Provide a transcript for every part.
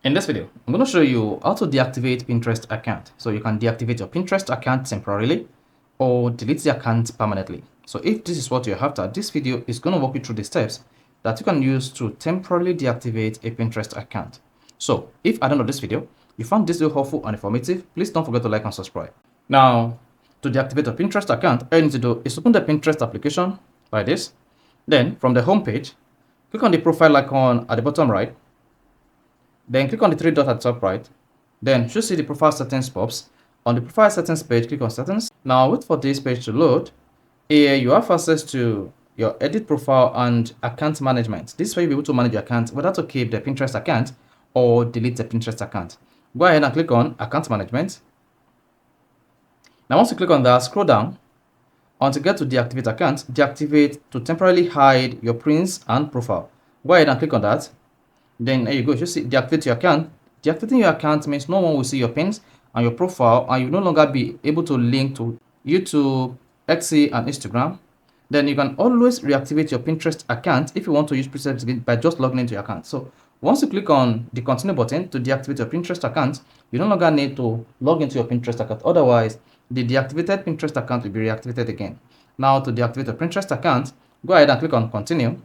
In this video, I'm going to show you how to deactivate Pinterest account. So you can deactivate your Pinterest account temporarily or delete the account permanently. So if this is what you're after, this video is going to walk you through the steps that you can use to temporarily deactivate a Pinterest account. So if at the end of this video, you found this video helpful and informative, please don't forget to like and subscribe. Now, to deactivate a Pinterest account, all you need to do is open the Pinterest application like this. Then from the home page, click on the profile icon at the bottom right. Then click on the three dots at the top right. Then you should see the profile settings pops. On the profile settings page, click on settings. Now wait for this page to load. Here you have access to your edit profile and account management. This way you'll be able to manage your account, whether to keep the Pinterest account or delete the Pinterest account. Go ahead and click on account management. Now once you click on that, scroll down until you get to deactivate account. Deactivate to temporarily hide your prints and profile. Go ahead and click on that. Then there you go. You see deactivate your account. Deactivating your account means no one will see your pins and your profile, and you no longer be able to link to YouTube, Etsy, and Instagram. Then you can always reactivate your Pinterest account if you want to use presets again by just logging into your account. So once you click on the continue button to deactivate your Pinterest account, you no longer need to log into your Pinterest account. Otherwise, the deactivated Pinterest account will be reactivated again. Now to deactivate your Pinterest account, go ahead and click on continue.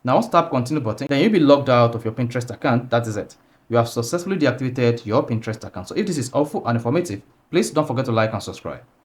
Now once tap continue button, then you'll be logged out of your Pinterest account. That is it. You have successfully deactivated your Pinterest account. So if this is helpful and informative, please don't forget to like and subscribe.